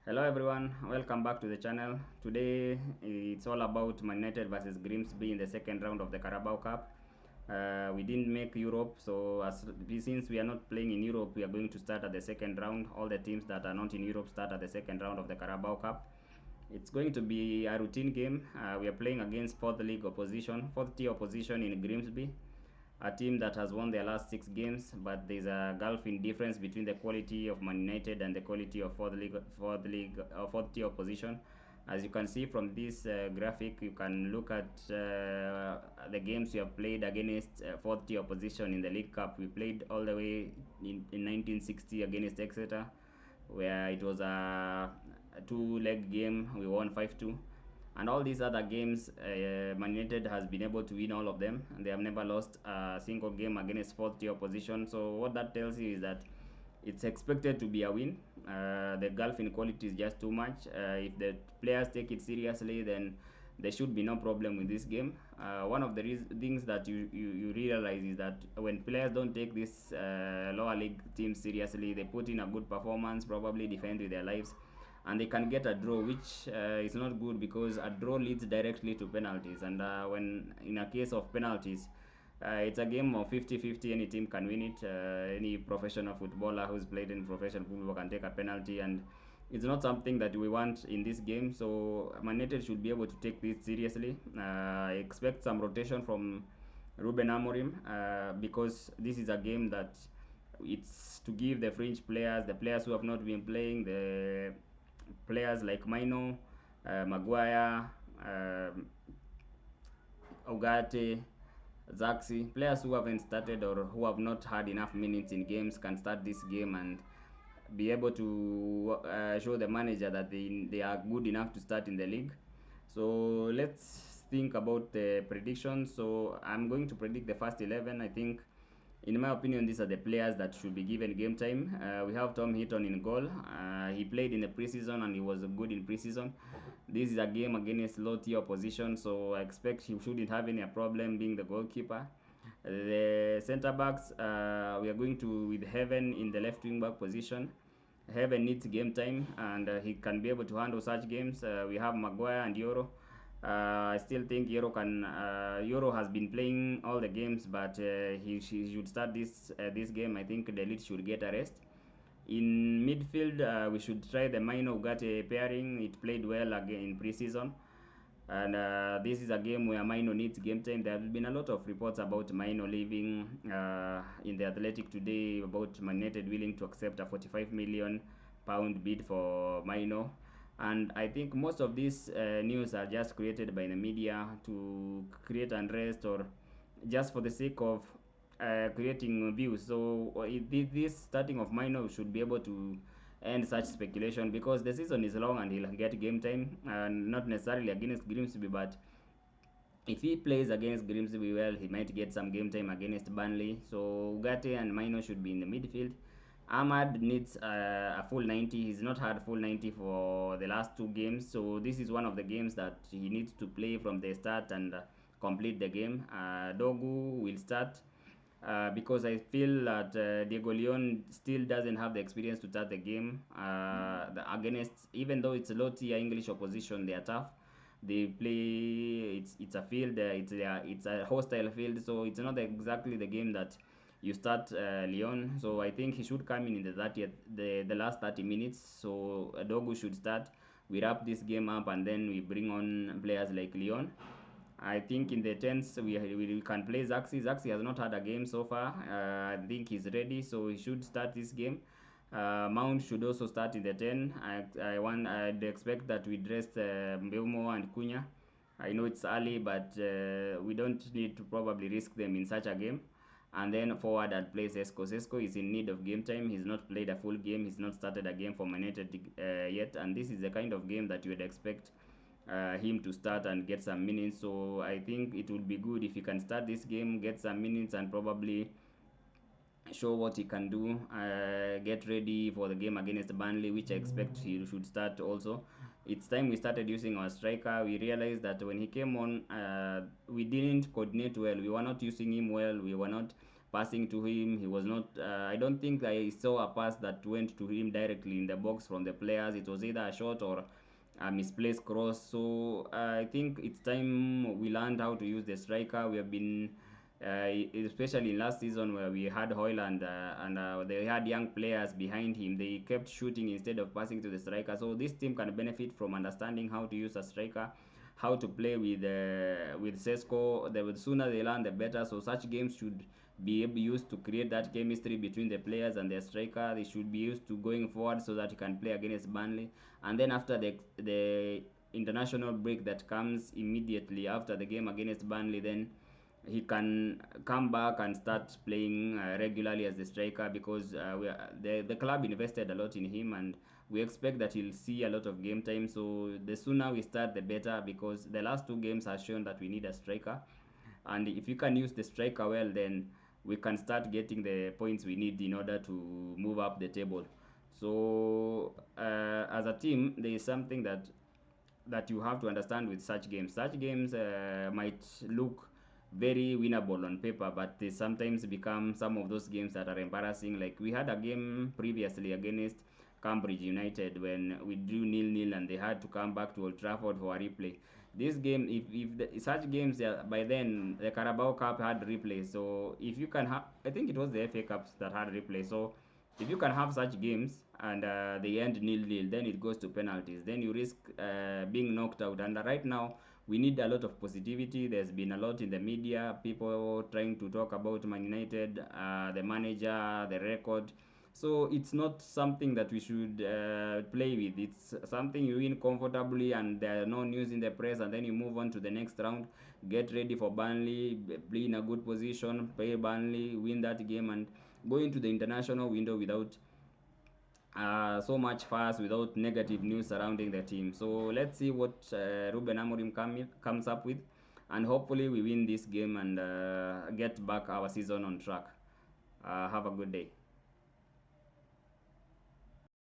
Hello everyone, welcome back to the channel. Today it's all about Man United versus Grimsby in the second round of the Carabao Cup. We didn't make Europe, so since we are not playing in Europe, we are going to start at the second round. All the teams that are not in Europe start at the second round of the Carabao Cup. It's going to be a routine game. We are playing against fourth tier opposition in Grimsby, a team that has won their last 6 games, but there's a gulf in difference between the quality of Man United and the quality of fourth tier opposition. As you can see from this graphic, you can look at the games we have played against fourth tier opposition in the League Cup. We played all the way in 1960 against Exeter, where it was a two-leg game. We won 5-2, and all these other games, Man United has been able to win all of them, and they have never lost a single game against fourth tier opposition. So what that tells you is that it's expected to be a win. The gulf in quality is just too much. If the players take it seriously, then there should be no problem with this game. One of the things that you realize is that when players don't take this lower league teams seriously, they put in a good performance, probably defend with their lives, and they can get a draw, which is not good because a draw leads directly to penalties. And when in a case of penalties, it's a game of 50-50. Any team can win it. Any professional footballer who's played in professional football can take a penalty, and it's not something that we want in this game. So Man United should be able to take this seriously. I expect some rotation from Ruben Amorim, because this is a game that it's to give the fringe players, the players who have not been playing, the players like Mainoo, Maguire, Ogate, Zaxi, players who haven't started or who have not had enough minutes in games can start this game and be able to show the manager that they are good enough to start in the league. So let's think about the predictions. So I'm going to predict the first 11. I think, in my opinion, these are the players that should be given game time. We have Tom Heaton in goal. He played in the preseason and he was good in preseason. This is a game against low tier opposition, so I expect he shouldn't have any problem being the goalkeeper. The centre backs, we are going to with Heaven in the left wing back position. Heaven needs game time, and he can be able to handle such games. We have Maguire and Euro. I still think Euro has been playing all the games, but he should start this game. I think the lead should get a rest. In midfield, we should try the Mainoo Ugarte pairing. It played well again in preseason, and this is a game where Mainoo needs game time. There have been a lot of reports about Mainoo leaving in the Athletic today, about Man United willing to accept a 45 million pound bid for Mainoo. And I think most of these news are just created by the media to create unrest, or just for the sake of creating views. So this starting of Mainoo should be able to end such speculation, because the season is long and he'll get game time, and not necessarily against Grimsby, but if he plays against Grimsby well, he might get some game time against Burnley. So Ugarte and Mainoo should be in the midfield. Ahmad needs a full 90. He's not had full 90 for the last 2 games, so this is one of the games that he needs to play from the start and complete the game. Dogu will start, because I feel that Diego Leon still doesn't have the experience to start the game against, even though it's a low tier English opposition, they are tough. They play, it's a field, it's a hostile field, so it's not exactly the game that you start Leon. So I think he should come in the 30th, the last 30 minutes. So Dogu should start. We wrap this game up and then we bring on players like Leon. I think in the tens we can play Zaxi. Zaxi has not had a game so far. I think he's ready, so he should start this game. Mount should also start in the 10. I'd expect that we dress Mbeumo and Cunha. I know it's early, but we don't need to probably risk them in such a game. And then forward I'd place Esco. Esco is in need of game time. He's not played a full game. He's not started a game for Man United yet, and this is the kind of game that you would expect him to start and get some minutes. So I think it would be good if he can start this game, get some minutes, and probably show what he can do. Get ready for the game against Burnley, which I expect he should start also. It's time we started using our striker. We realized that when he came on, we didn't coordinate well. We were not using him well. We were not passing to him. He was not. I don't think I saw a pass that went to him directly in the box from the players. It was either a shot or a misplaced cross. So I think it's time we learned how to use the striker. We have been, especially in last season where we had Hoyland and they had young players behind him. They kept shooting instead of passing to the striker. So this team can benefit from understanding how to use a striker, how to play with Sesko. The sooner they learn, the better. So such games should be used to create that chemistry between the players and their striker. They should be used to going forward so that he can play against Burnley. And then after the international break that comes immediately after the game against Burnley, then he can come back and start playing regularly as the striker, because the club invested a lot in him, and we expect that he'll see a lot of game time. So the sooner we start, the better, because the last two games have shown that we need a striker, and if you can use the striker well, then we can start getting the points we need in order to move up the table. So as a team, there is something that you have to understand with such games. Such games might look very winnable on paper, but they sometimes become some of those games that are embarrassing. Like we had a game previously against Cambridge United when we drew nil-nil and they had to come back to Old Trafford for a replay. This game, such games, by then the Carabao Cup had replay. So if you can have, I think it was the FA Cups that had replay. So if you can have such games and they end nil-nil, then it goes to penalties. Then you risk being knocked out. And right now, we need a lot of positivity. There's been a lot in the media, people trying to talk about Man United, the manager, the record. So it's not something that we should play with. It's something you win comfortably, and there are no news in the press, and then you move on to the next round. Get ready for Burnley, play in a good position, play Burnley, win that game, and go into the international window without so much fuss, without negative news surrounding the team. So let's see what Ruben Amorim comes up with, and hopefully we win this game and get back our season on track. Have a good day.